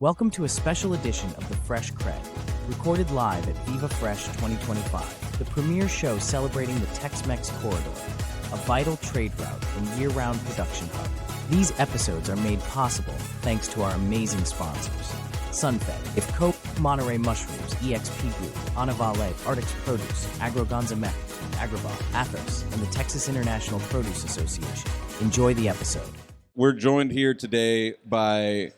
Welcome to a special edition of the Fresh Cred, recorded live at Viva Fresh 2025, the premier show celebrating the Tex-Mex corridor, a vital trade route and year-round production hub. These episodes are made possible thanks to our amazing sponsors: Sunfed, Ifco, Monterey Mushrooms, EXP Group, Anavale, Arctic's Produce, Agrogonzamek, Agribot, Athos, and the Texas International Produce Association. Enjoy the episode. We're joined here today by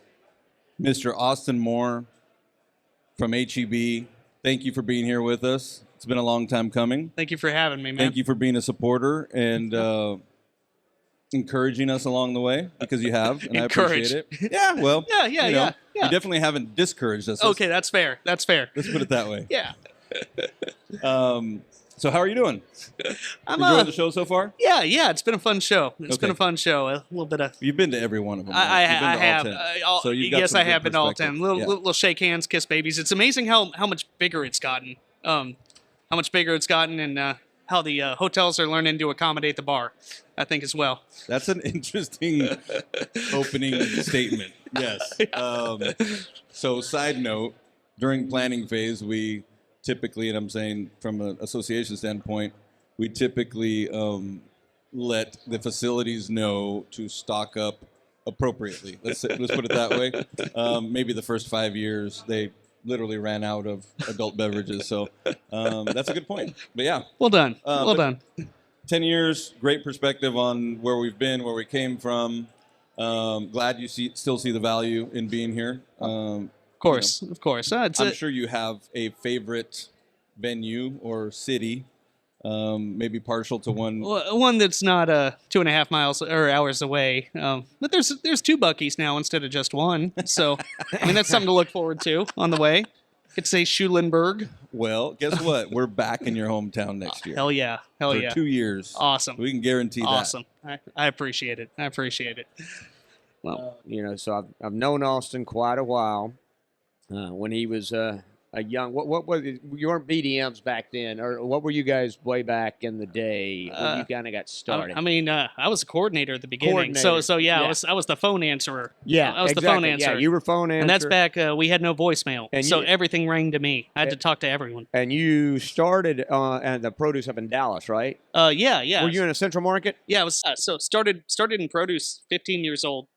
Mr. Austin Moore from HEB. Thank you for being here with us. It's been a long time coming. Thank you for having me, man. Thank you for being a supporter and encouraging us along the way, because you have, and I appreciate it. Yeah, well, Yeah. You definitely haven't discouraged us. Okay, that's fair. Let's put it that way. Yeah. So how are you doing? I'm enjoying the show so far? Yeah. It's been a fun show. It's been a fun show. A little bit of. You've been to every one of them. I have. So you've got yes, some I good have been to all perspective. 10. Little shake hands, kiss babies. It's amazing how much bigger it's gotten. How much bigger it's gotten, and how the hotels are learning to accommodate the bar, I think, as well. That's an interesting opening statement. Yes. So side note, during planning phase, we typically, and I'm saying from an association standpoint, we typically let the facilities know to stock up appropriately. Let's put it that way. Maybe the first 5 years, they literally ran out of adult beverages. So that's a good point. But yeah. Well done. Well done. 10 years, great perspective on where we've been, where we came from. Glad you still see the value in being here. Of course. I'm sure you have a favorite venue or city, maybe partial to one. One that's not 2.5 miles or hours away. But there's two Buc-ee's now instead of just one. So I mean, that's something to look forward to on the way. Could say Schulenburg. Well, guess what? We're back in your hometown next year. Hell yeah. For 2 years. Awesome. We can guarantee that. Awesome. I appreciate it. Well, So I've known Austin quite a while. When he was a young, what was you weren't BDMs back then, or what were you guys way back in the day when you kind of got started? I was a coordinator at the beginning, so yeah. I was the phone answerer. Yeah, I was exactly. the phone answerer. Yeah, you were phone answer, and that's back. We had no voicemail, and so everything rang to me. I had to talk to everyone. And you started at the produce up in Dallas, right? Yeah. Were you in a Central Market? Yeah, I was. So started in produce. 15 years old.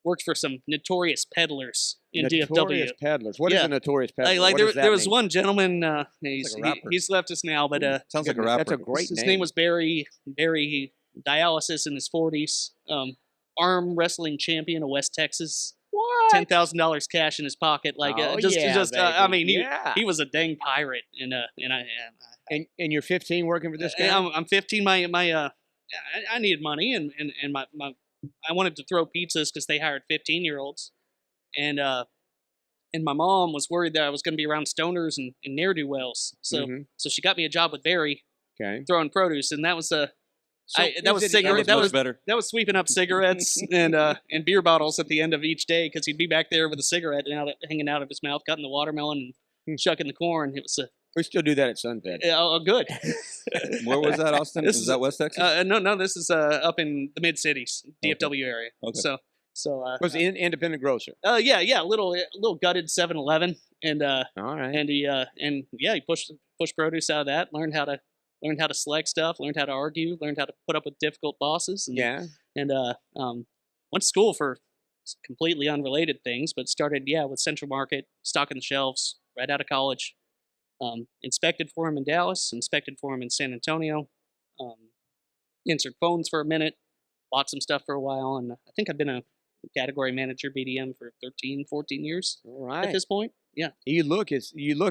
Worked for some notorious peddlers in DFW. Notorious peddlers. What is a notorious peddler? There was one gentleman. He's left us now, but sounds like a rapper. That's a great his name. name was Barry. Barry, dialysis in his 40s. Arm wrestling champion of West Texas. What? $10,000 cash in his pocket. He was a dang pirate. And you're 15 working for this guy? I'm 15. I needed money, and my I wanted to throw pizzas because they hired 15-year-olds, and my mom was worried that I was going to be around stoners and ne'er-do-wells, so she got me a job with Barry, throwing produce, and that was sweeping up cigarettes and beer bottles at the end of each day, because he'd be back there with a cigarette hanging out of his mouth, cutting the watermelon and shucking the corn. It was we still do that at Sunfed. Good. Where was that, Austin? Was that West Texas? No. This is up in the mid cities, DFW area. Okay. So was an independent grocer. Yeah, little gutted 7-Eleven, and all right, and he pushed produce out of that. Learned how to select stuff. Learned how to argue. Learned how to put up with difficult bosses. And went to school for completely unrelated things, but started with Central Market, stocking the shelves right out of college. Inspected for him in Dallas, inspected for him in San Antonio, answered phones for a minute, bought some stuff for a while, and I think I've been a category manager BDM for 13, 14 years at this point. Yeah. You look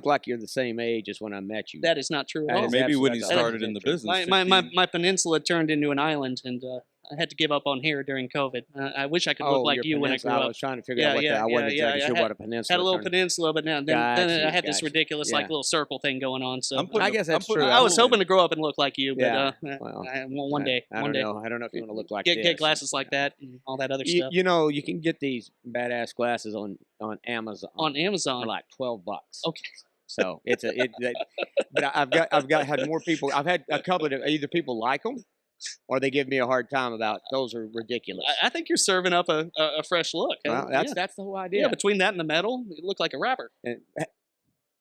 like you're the same age as when I met you. That is not true at all. Maybe when he started in the business. My peninsula turned into an island, and I had to give up on hair during COVID. I wish I could look like you when I grew up. I was trying to figure out what that. I wasn't exactly sure what a peninsula. Had a little peninsula, but then I had this ridiculous little circle thing going on. So I guess that's true. I was hoping to grow up and look like you, but one day. I don't know. I don't know if you want to look like get glasses like that and all that other stuff. You can get these badass glasses on Amazon. On Amazon for like $12. Okay. So but I've had more people. I've had a couple of either people like them or they give me a hard time about those are ridiculous. I think you're serving up a fresh look. Well, that's the whole idea. Yeah, between that and the metal, you look like a rapper.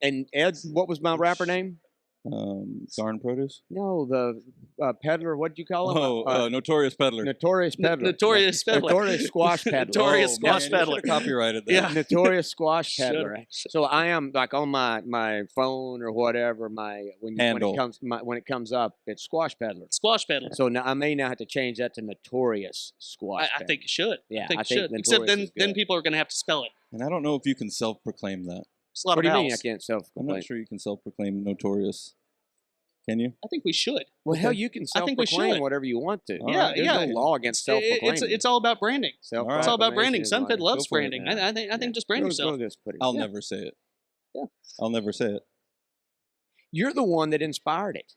And Ed, what was my rapper name? Garden Produce? No, the peddler. What did you call him? Notorious Peddler. Notorious peddler. Notorious peddler. Notorious squash peddler. Notorious squash man, peddler. You should've copyrighted that. Yeah. Notorious squash peddler. Should've. So I am like on my phone or whatever. When it comes up, it's squash peddler. Squash peddler. So now I may now have to change that to notorious squash. I think you should. Yeah, I think I you think should. Except notorious then is good. people are going to have to spell it. And I don't know if you can self-proclaim that. It's a lot What do of you mean I vowels. can't I'm self-proclaim? not sure you can self-proclaim notorious. Can you? I think we should. Well, hell, you can I think we self-proclaim should. whatever you want to. Yeah, There's yeah. no law against self-proclaiming. It's all about branding. It's all about branding. Sunfed loves branding. I think just brand yourself. I'll never say it. Yeah. I'll never say it. You're the one that inspired it.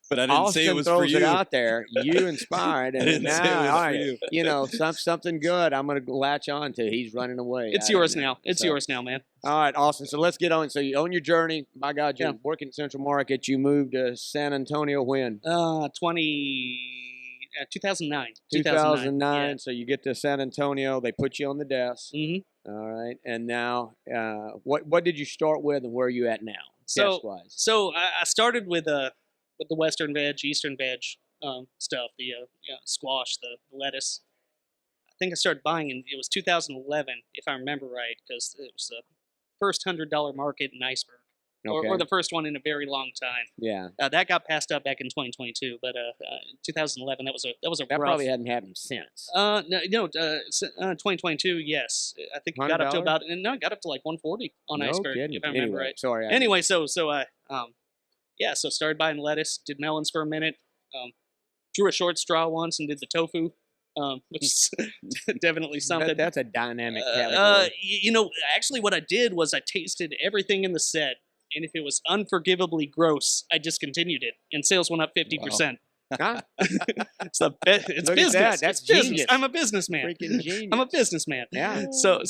But I didn't say it was for throws you. it out there. You inspired, I and didn't now, say it was all for right, you. Something good. I'm going to latch on to. He's running away. It's yours now. It's yours now, man. All right, Austin. So let's get on. So you own your journey. My God, you're working in Central Market. You moved to San Antonio when? 2009. 2009. Yeah. So you get to San Antonio. They put you on the desk. Mm-hmm. All right. And now, what did you start with, and where are you at now? Desk-wise? So I started with the Western veg, Eastern veg stuff, the squash, the lettuce. I think I started buying it was 2011, if I remember right, because it was the first $100 market in Iceberg, or the first one in a very long time. Yeah. That got passed up back in 2022, but 2011 that was a That rough. probably hadn't happened since. 2022, yes, I think it got up to $100? about it got up to like 140 on Iceberg, kidding. if I remember Anyway, right. Sorry. Anyway, so started buying lettuce, did melons for a minute, drew a short straw once and did the tofu, which is definitely something. That's a dynamic category. Actually what I did was I tasted everything in the set, and if it was unforgivably gross, I discontinued it, and sales went up 50%. Huh? It's Look business. at that. That's It's business. genius. I'm a businessman. Freaking genius. I'm a businessman. Yeah. So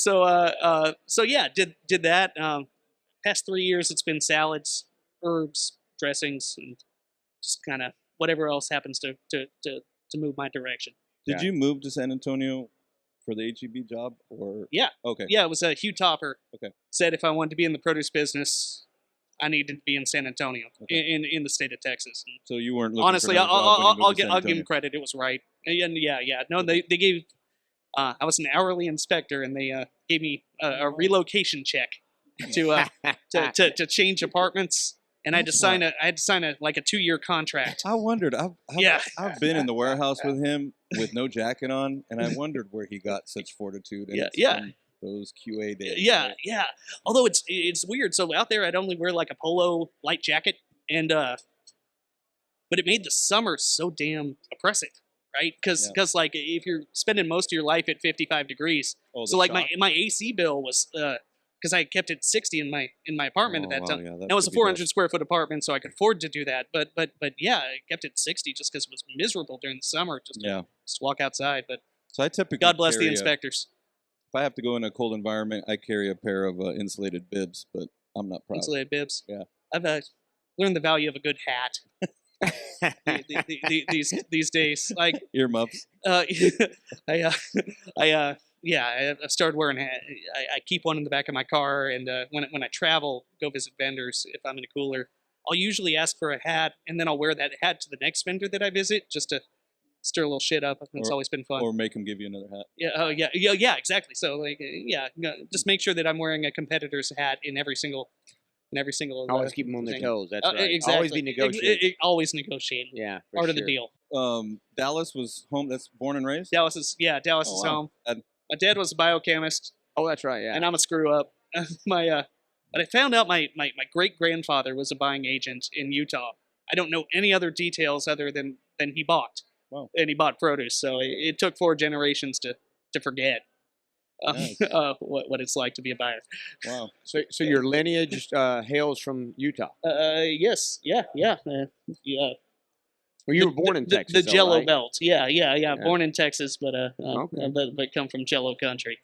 yeah, did that. Past 3 years, it's been salads, herbs, dressings, and just kind of whatever else happens to move my direction. Did you move to San Antonio for the HEB job, or? Yeah. Okay. Yeah, it was Hugh Topper. Okay. Said if I wanted to be in the produce business, I needed to be in San Antonio, Okay. in the state of Texas. And So you weren't looking honestly, for another job when you moved to San I'll give him Antonio? credit. It was right. And yeah. No, they gave. I was an hourly inspector, and they gave me a relocation check to change apartments, and I had to sign a 2-year contract. I wondered. Yeah. I've been in the warehouse with him with no jacket on, and I wondered where he got such fortitude. And it's from those QA days. Yeah, right? yeah. Although it's weird. So out there, I'd only wear like a polo light jacket, and but it made the summer so damn oppressive, right? Because like if you're spending most of your life at 55 degrees, so like my AC bill was because I kept it 60 in my apartment at that time. Yeah, That was a 400 square foot apartment, so I could afford to do that. But yeah, I kept it 60 just because it was miserable during the summer just to walk outside. But So I typically God bless the carry inspectors. if I have to go in a cold environment, I carry a pair of insulated bibs, but I'm not proud. Insulated bibs. Yeah. I've learned the value of a good hat these days. Like Earmuffs. I started wearing a hat. I keep one in the back of my car, and when I travel, go visit vendors, if I'm in a cooler, I'll usually ask for a hat, and then I'll wear that hat to the next vendor that I visit, just to stir a little shit up. It's always been fun. Or make them give you another hat. Yeah, exactly. So like, just make sure that I'm wearing a competitor's hat in every single. Always keep them on their thing. toes. That's right. Exactly. Always be negotiating. Always negotiating. Yeah, for Part of sure. the deal. Dallas was home. That's born and raised. Dallas is Oh, wow. home. My dad was a biochemist, Oh, that's right. Yeah. and I'm a screw up. But I found out my great grandfather was a buying agent in Utah. I don't know any other details other than he bought. Wow. And he bought produce, so it took 4 generations to forget Nice. what it's like to be a buyer. Wow. So your lineage hails from Utah. Yes, yeah. Well, you were born in Texas. The though, Jello right? Belt. Yeah. Born in Texas, but Okay. but come from Jello country,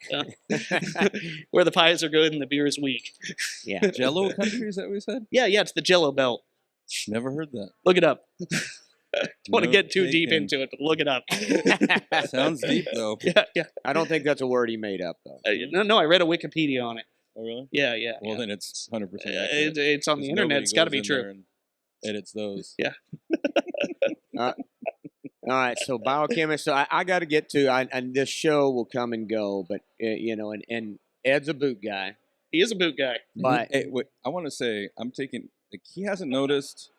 where the pies are good and the beer is weak. Yeah. Jello country, is that what we said? Yeah. It's the Jello Belt. Never heard that. Look it up. want to get too deep taken. into it, but look it up. Sounds deep though. Yeah. I don't think that's a word he made up though. No, I read a Wikipedia on it. Oh really? Yeah. Well, then it's 100%. It's on the internet. It's got to be true. Edits those. Yeah. All right, so biochemist. So I got to get to, and this show will come and go, but and Ed's a boot guy. He is a boot guy. But hey, wait, I want to say I'm taking. Like, he hasn't noticed.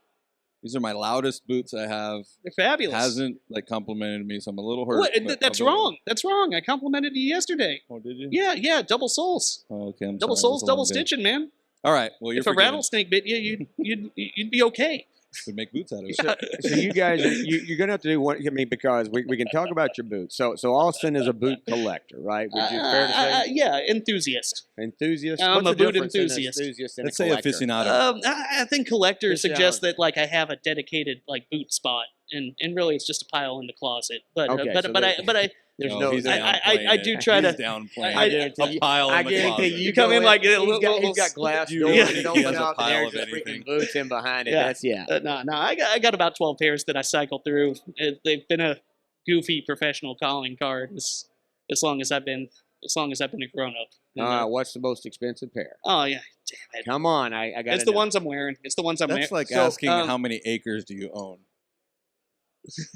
These are my loudest boots I have. They're fabulous. Hasn't complimented me, so I'm a little hurt. What? That's wrong. That's wrong. I complimented you yesterday. Oh, did you? Yeah. Double soles. Oh, okay. Double soles, double stitching, man. All right. Well, you're if a rattlesnake bit you, you'd be okay. Would make boots out of it. so you guys, you're gonna have to do one. I mean, because we can talk about your boots. So Austin is a boot collector, right? Would you fair to say? Yeah, enthusiast. Enthusiast. I'm What's a the boot difference in an enthusiast. enthusiast and Let's a say collector? aficionado. I think collector Fish suggests out. that like I have a dedicated like boot spot, and really it's just a pile in the closet. But Okay, so there's No, no. he's I downplaying do it. try He's to. downplaying I it. guarantee A pile I in the guarantee closet. You come in like he's got glass You doors. know and he open has a up, and pile there's of just anything. freaking boots in behind it. Yeah. That's No. I got about 12 pairs that I cycle through. They've been a goofy professional calling card as long as I've been a grown up. What's the most expensive pair? Oh yeah, damn it! Come on, I got. It's the ones I'm wearing. It's the ones I'm wearing. That's like So, asking how many acres do you own?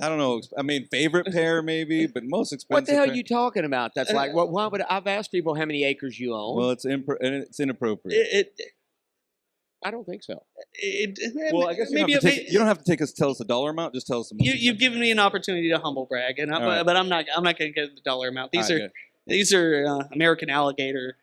I don't know. I mean, favorite pair maybe, but most expensive. What the hell pair? are you talking about? That's like, why would I've asked people how many acres you own? Well, it's inappropriate. I don't think so. Well, I guess you maybe don't have to tell us the dollar amount. Just tell us the most. you've given me an opportunity to humble brag, and right. but I'm not going to get the dollar amount. All right, These are American alligator.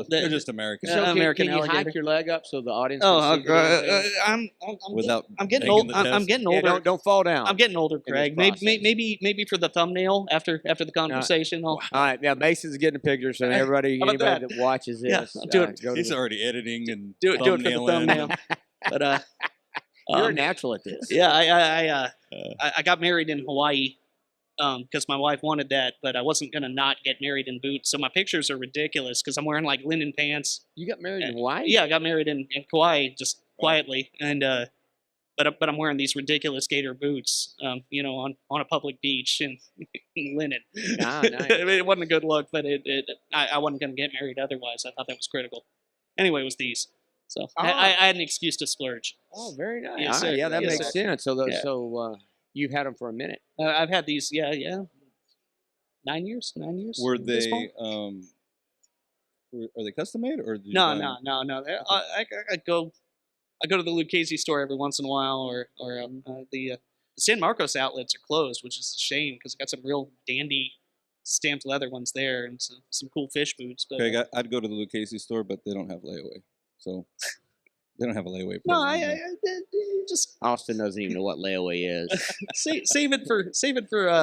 they're just American. Yeah. So American can you alligator. hike your leg up so the audience? Oh, can see the little thing? Without I'm getting banging old. the I'm desk. getting Yeah, older. don't fall down. I'm getting older, this Craig. process. Maybe for the thumbnail after the conversation. All right, yeah, Mason's getting a picture, so everybody, How about anybody that watches Yeah, this, I'll do it. go to He's the- already editing and do it for the thumbnailing. thumbnail. But You're a natural at this. yeah, I got married in Hawaii because my wife wanted that, but I wasn't gonna not get married in boots. So my pictures are ridiculous because I'm wearing like linen pants. You got married in Hawaii? Yeah, I got married in Kauai just quietly, and but I'm wearing these ridiculous gator boots, on a public beach in linen. Ah, nice. I mean, it wasn't a good look, but I wasn't going to get married otherwise. I thought that was critical. Anyway, it was these. So I had an excuse to splurge. Oh, very nice. Yes, All right, sir. yeah, that Yes, makes sir. sense. So, you've had them for a minute. I've had these, yeah, 9 years. Were at this they point. are they custom made or did you No. buy them? I go to the Lucchese store every once in a while, or the San Marcos outlets are closed, which is a shame because I got some real dandy stamped leather ones there and some cool fish boots. But Craig, I'd go to the Lucchese store, but they don't have layaway, so they don't have a layaway. no, program I there. just Austin doesn't even know what layaway is. save it for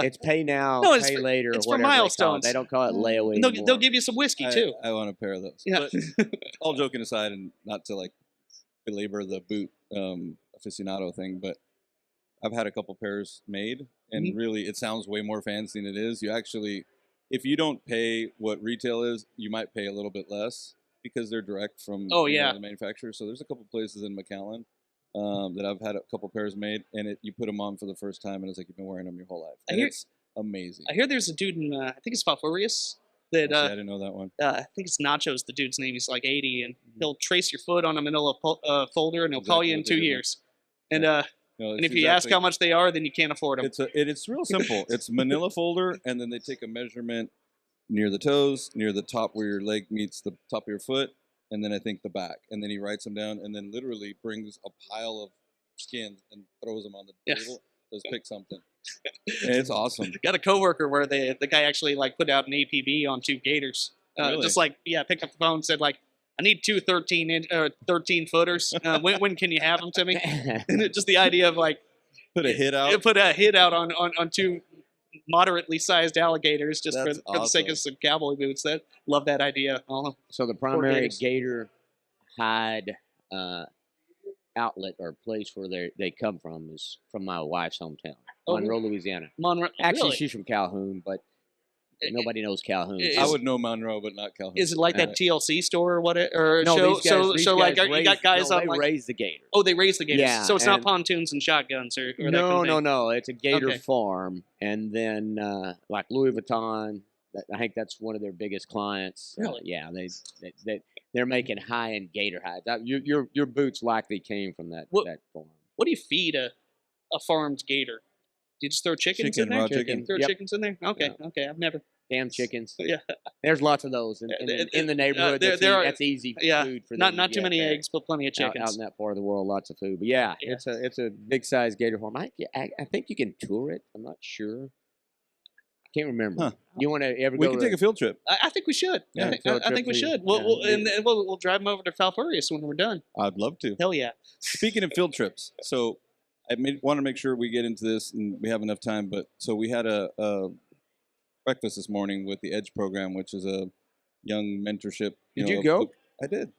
It's pay now, No, it's pay for- later, it's or for whatever they call it. milestones. They don't call it layaway they'll anymore. give you some whiskey too. I want a pair of those. Yeah. But all joking aside, and not to like belabor the boot aficionado thing, but I've had a couple pairs made, and Mhm. really, it sounds way more fancy than it is. You actually, if you don't pay what retail is, you might pay a little bit less because they're direct from the manufacturer. So there's a couple places in McAllen that I've had a couple pairs made, and you put them on for the first time, and it's like you've been wearing them your whole life. And it's amazing. I hear there's a dude in I think it's Falfurrius that I didn't know that one. I think it's Nacho's the dude's name. He's like 80, and he'll trace your foot on a manila folder, and he'll call you in Exactly what 2 they do. years. And No, and it's if you ask exactly- how much they are, then you can't afford them. It's real simple. It's manila folder, and then they take a measurement near the toes, near the top where your leg meets the top of your foot, and then I think the back. And then he writes them down, and then literally brings a pile of skins and throws them on the Yeah. table. Says pick something. And it's awesome. Got a coworker where the guy actually like put out an APB on 2 gators. Really? Just like picked up the phone and said like, I need 2 13 footers. When can you have them to me? And just the idea of like Put a hit out. put a hit out on 2 moderately sized alligators just That's for the sake awesome. of some cowboy boots. Love that idea. So the primary gators. gator hide outlet or place where they come from is from my wife's hometown, Oh, Monroe, Louisiana. Monroe. Actually, really? she's from Calhoun, but Nobody knows Calhoun. Is- I would know Monroe, but not Calhoun. Is it like that TLC store or what? Or No, show? these guys, so like you got guys no, on they like raise the gator. oh they raise the gators. Yeah, So it's not and- pontoons and shotguns or that kind No, of thing. no. It's a gator Okay. farm, and then like Louis Vuitton. I think that's one of their biggest clients. Really? Yeah, they're making high-end gator hides. Your boots likely came from that farm. What do you feed a farmed gator? Do you just throw chickens Chicken, in there? raw chicken. Throw Yep. chickens in there? Okay, Yeah. okay. I've never. Damn chickens. Yeah, There's lots of those in the neighborhood. That's easy food for them. not to too get many there. eggs, but plenty of Out chickens. in that part of the world, lots of food. But yeah, Yeah. it's a big size gator farm. I think you can tour it. I'm not sure. I can't remember. Huh. You want to ever We go can to take a field trip. I think we should. Yeah, field I think trip we to- should. yeah. We'll drive them over to Falfurrius when we're done. I'd love to. Hell yeah. Speaking of field trips, so I want to make sure we get into this and we have enough time. But so we had a breakfast this morning with the Edge program, which is a young mentorship. Did you go? I did.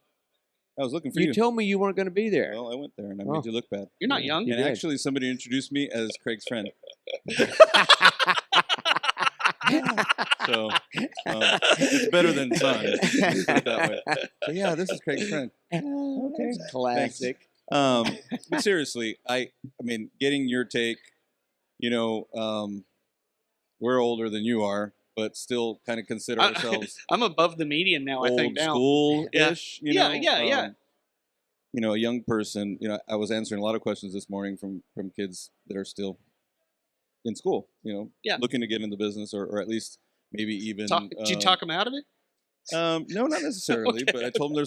I was looking for You you. told me you weren't going to be there. Well, I went there and I Oh. made you look bad. You're not young. You And did. actually, somebody introduced me as Craig's friend. So it's better than son. Let's put it that way. So yeah, this is Craig's friend. Okay. Classic. But seriously, I mean, getting your take. We're older than you are, but still kind of consider ourselves I'm above the median now. I old think now. school-ish. Yeah, You know? yeah. A young person. I was answering a lot of questions this morning from kids that are still in school. Yeah. Looking to get in the business, or at least maybe even. Did you talk them out of it? No, not necessarily, Okay. but I told them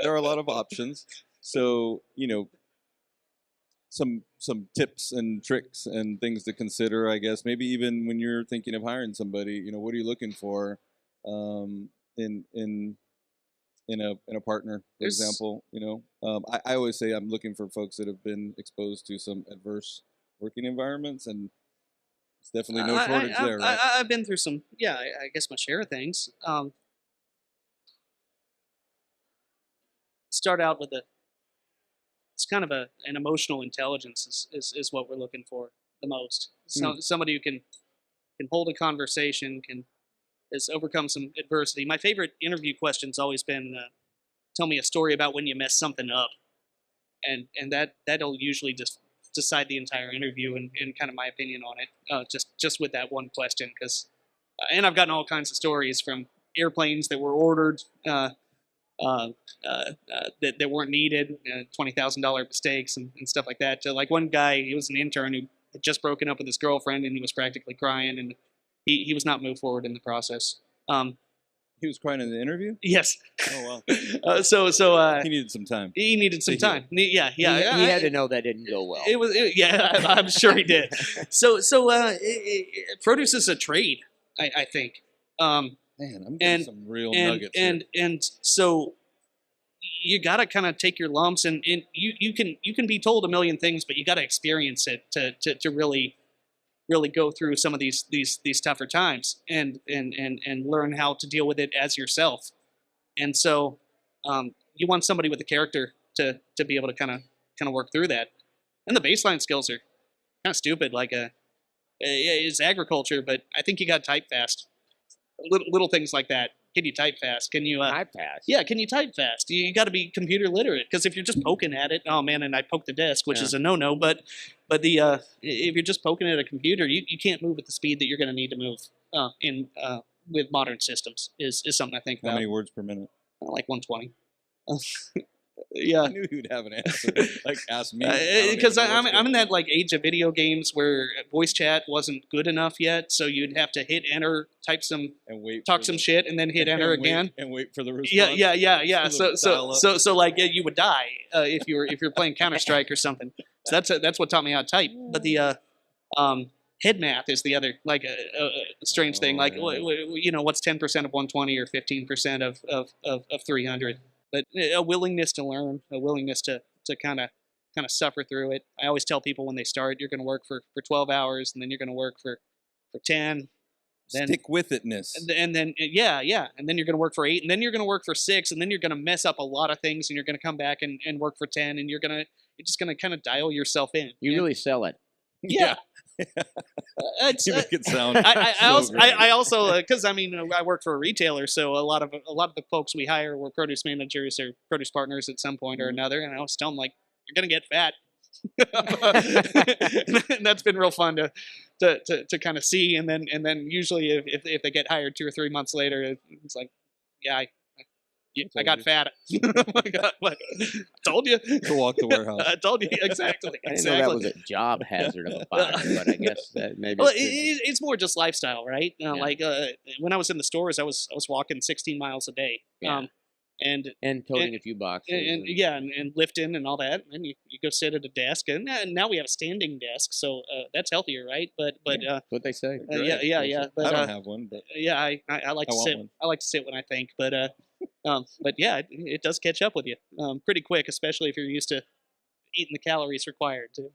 there are a lot of options. So some tips and tricks and things to consider, I guess. Maybe even when you're thinking of hiring somebody, what are you looking for in a partner, for There's- example? I always say I'm looking for folks that have been exposed to some adverse working environments, and it's definitely no shortage there, right? I've been through some. Yeah, I guess my share of things. Start out with it's kind of an emotional intelligence is what we're looking for the most. Somebody who can hold a conversation, has overcome some adversity. My favorite interview question's always been, tell me a story about when you messed something up, and that'll usually just decide the entire interview and kind of my opinion on it. Just with that one question, because and I've gotten all kinds of stories from airplanes that were ordered. That weren't needed, $20,000 mistakes and stuff like that. Like one guy, he was an intern who had just broken up with his girlfriend and he was practically crying, and he was not moved forward in the process. He was crying in the interview? Yes. Oh, wow. So He needed some time. he needed some To heal. time. Yeah. He had to know that didn't go well. I'm sure he did. So produce is a trade, I think. Man, I'm getting some real nuggets here. And so you got to kind of take your lumps, and you can be told a million things, but you got to experience it to really go through some of these tougher times and learn how to deal with it as yourself. And so you want somebody with a character to be able to kind of work through that. And the baseline skills are kind of stupid, it's agriculture, but I think you got to type fast. Little things like that. Can you type fast? Can you Type pass. Yeah, can you type fast? You got to be computer literate, because if you're just poking at it, oh man, and I poked the desk, which is a no-no. But if you're just poking at a computer, you can't move at the speed that you're going to need to move with modern systems. Is something I think How about. many words per minute? Like 120. Yeah. I knew you'd have an answer. Like, ask me. Because I'm in that age of video games where voice chat wasn't good enough yet, so you'd have to hit enter, type some, and wait, talk some shit, and then hit enter again. and wait for the response. Yeah. For the dial-up. So you would die if you're playing Counter-Strike or something. So that's what taught me how to type. But the head math is the other a strange thing. Like what's 10% of 120 or 15% of 300. But a willingness to learn, a willingness to kind of suffer through it. I always tell people when they start, you're going to work for 12 hours, and then you're going to work for 10. Then, Stick with itness. and then and then you're going to work for 8, and then you're going to work for 6, and then you're going to mess up a lot of things, and you're going to come back and work for 10, and you're just going to kind of dial yourself in. You really sell it. Yeah. You make it sound. I also because I mean I work for a retailer, so a lot of the folks we hire were produce managers or produce partners at some point or another, and I always tell them like you're gonna get fat. And that's been real fun to kind of see, and then usually if they get hired 2 or 3 months later, it's like, yeah, I got fat. Oh my God, what? Told you. To walk the warehouse. I told you exactly. I didn't know that was a job hazard of a fire, but I guess that maybe. Well, it's more just lifestyle, right? Like when I was in the stores, I was walking 16 miles a day. Yeah. And toting a few boxes. And lifting and all that. And you go sit at a desk. And now we have a standing desk, so that's healthier, right? But that's what they say. Yeah. But, I don't have one, but yeah, I like to sit. I like to sit when I think, but yeah, it does catch up with you pretty quick, especially if you're used to eating the calories required to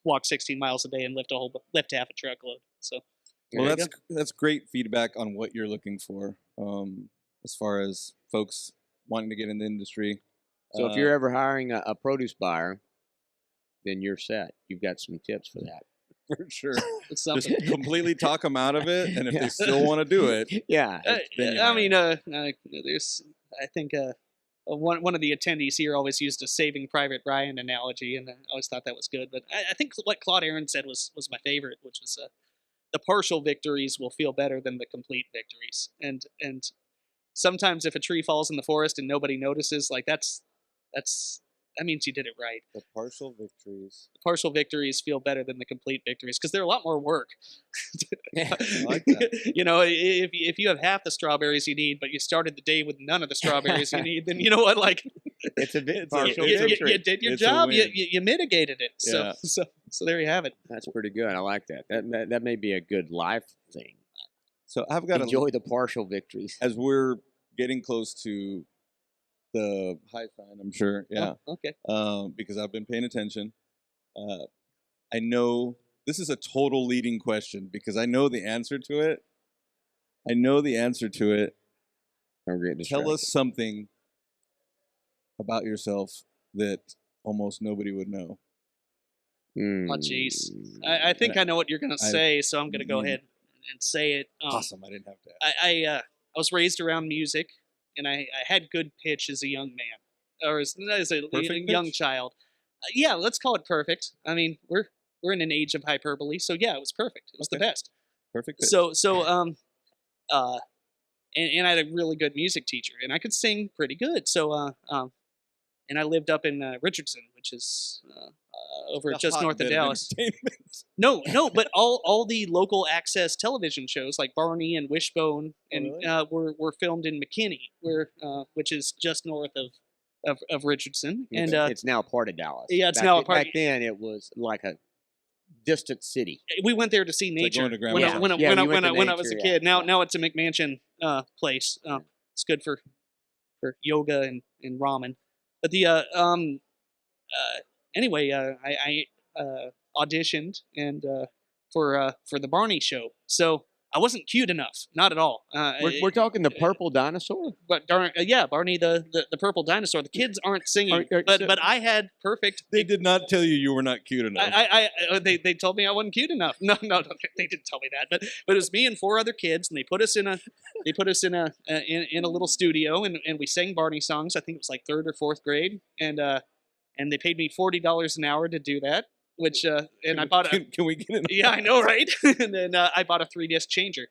walk 16 miles a day and lift half a truckload. So, well, that's great feedback on what you're looking for. As far as folks wanting to get in the industry. So if you're ever hiring a produce buyer, then you're set. You've got some tips for that. For sure. Just completely talk them out of it, and if they still want to do it. Yeah. I mean, there's, I think, one of the attendees here always used a Saving Private Ryan analogy, and I always thought that was good. But I think what Claude Aaron said was my favorite, which was the partial victories will feel better than the complete victories. And sometimes if a tree falls in the forest and nobody notices, like that means you did it right. The partial victories feel better than the complete victories because they're a lot more work. Yeah, I like that. You know, if you have half the strawberries you need, but you started the day with none of the strawberries you need, then you know what? Like, it's a bit you did your job. You mitigated it. Yeah. So there you have it. That's pretty good. I like that. That may be a good life thing. So I've got enjoy the partial victories as we're getting close to the high sign. I'm sure, yeah. Oh, okay. Because I've been paying attention. I know this is a total leading question because I know the answer to it. Tell us something about yourself that almost nobody would know. Oh, jeez. I think I know what you're going to say, so I'm going to go ahead and say it. Awesome. I didn't have to ask. I was raised around music, and I had good pitch as a young man, or as a young child. Yeah, let's call it perfect. I mean, we're in an age of hyperbole, so yeah, it was perfect. It was the best. Perfect pitch. And I had a really good music teacher, and I could sing pretty good. So and I lived up in Richardson, which is over just north of Dallas. No, but all the local access television shows like Barney and Wishbone and were filmed in McKinney, which is just north of Richardson, and it's now part of Dallas. Yeah, it's now a part. Back then, it was like a distant city. We went there to see nature when I was a kid. Now it's a McMansion place. It's good for yoga and ramen. But the anyway, I auditioned and for the Barney show. So I wasn't cute enough, not at all. We're talking the purple dinosaur. But Barney the purple dinosaur. The kids aren't singing, but I had perfect. They did not tell you were not cute enough. They told me I wasn't cute enough. No, they didn't tell me that. But it was me and 4 other kids, and they put us in a little studio, and we sang Barney songs. I think it was like 3rd or 4th grade, and they paid me $40 an hour to do that. Which I bought a. Can we get it? Yeah, I know, right? And then I bought a 3-disc changer,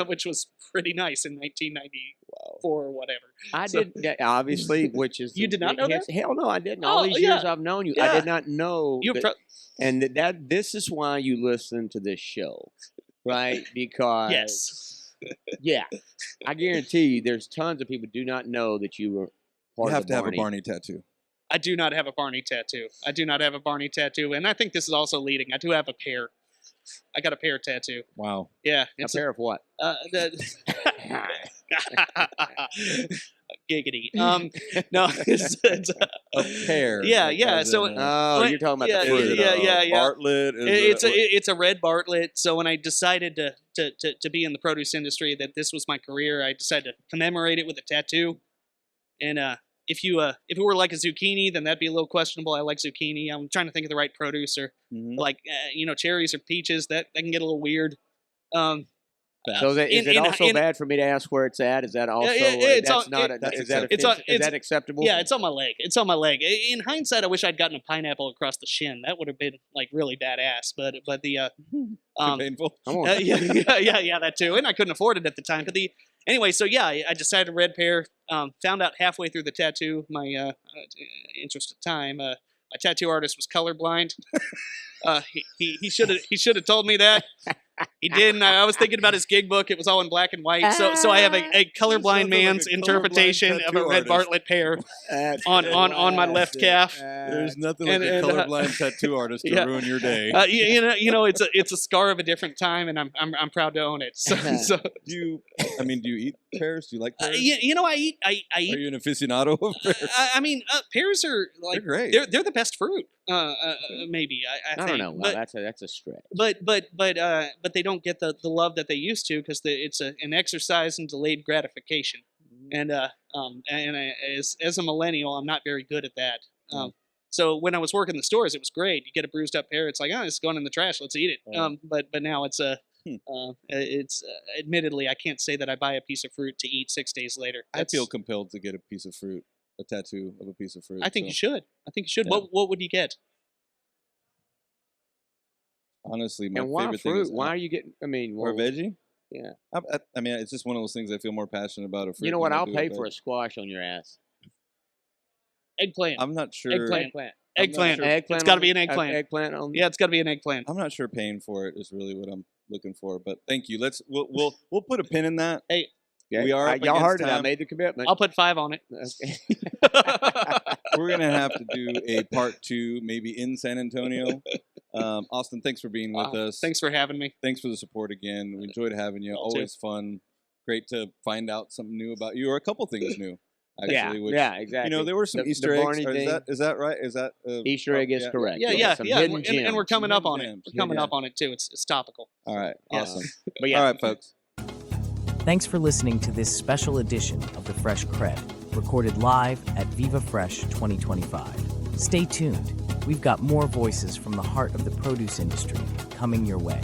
which was pretty nice in 1994 or whatever. I did obviously, which is you did not know that? Hell no, I didn't. All these years I've known you, I did not know. And this is why you listen to this show, right? Because yes, yeah, I guarantee you, there's tons of people who do not know that you were part you have of to have a Barney tattoo. I do not have a Barney tattoo. And I think this is also leading. I do have a pear. I got a pear tattoo. Wow. Yeah. A pair of what? Giggity. No, it's a pear. Yeah. So, you're talking about the fruit. Yeah. Bartlett. It's a red Bartlett. So when I decided to be in the produce industry, that this was my career, I decided to commemorate it with a tattoo, and if it were like a zucchini, then that'd be a little questionable. I like zucchini. I'm trying to think of the right produce, or like cherries or peaches. That can get a little weird. So is it also bad for me to ask where it's at? Is that also is that acceptable? Yeah, it's on my leg. It's on my leg. In hindsight, I wish I'd gotten a pineapple across the shin. That would have been like really badass. But the painful. yeah, that too. And I couldn't afford it at the time. But anyway, so yeah, I decided a red pear. Found out halfway through the tattoo, my interest of time. My tattoo artist was colorblind. He should have told me that. He didn't. I was thinking about his gig book. It was all in black and white. So I have a colorblind man's interpretation of a red Bartlett pear on my left calf. There's nothing like a colorblind tattoo artist to ruin your day. It's a scar of a different time, and I'm proud to own it. So do you eat pears? Do you like pears? I eat. Are you an aficionado of pears? Pears are like they're great. They're the best fruit. Maybe I think. don't know. Well, that's a stretch. But they don't get the love that they used to because it's an exercise in delayed gratification, and as a millennial, I'm not very good at that. So when I was working the stores, it was great. You get a bruised up pear, it's like, oh, it's going in the trash. Let's eat it. But now it's admittedly, I can't say that I buy a piece of fruit to eat 6 days later. I feel compelled to get a piece of fruit, a tattoo of a piece of fruit. I think you should. Yeah. What would you get? Honestly, my why favorite fruit? thing is why are you getting? or veggie. Yeah. It's just one of those things I feel more passionate about. A fruit. You know what? I'll pay for a squash on your ass. Eggplant. I'm not sure. Eggplant. Eggplant. It's got to be an eggplant. Eggplant on. Yeah, it's got to be an eggplant. I'm not sure paying for it is really what I'm looking for, but thank you. We'll put a pin in that. Hey, we are. Y'all heard it. I made the commitment. I'll put 5 on it. Okay. We're gonna have to do a part 2, maybe in San Antonio. Austin, thanks for being with us. Thanks for having me. Thanks for the support again. We enjoyed having you. Always fun. Great to find out something new about you, or a couple things new. Actually, yeah, exactly. There were some Easter eggs. Is that right? Is that Easter egg is correct? Yeah. And we're coming up on it. We're coming up on it too. It's topical. All right, awesome. But all right, folks. Thanks for listening to this special edition of The Fresh Cred, recorded live at Viva Fresh 2025. Stay tuned. We've got more voices from the heart of the produce industry coming your way.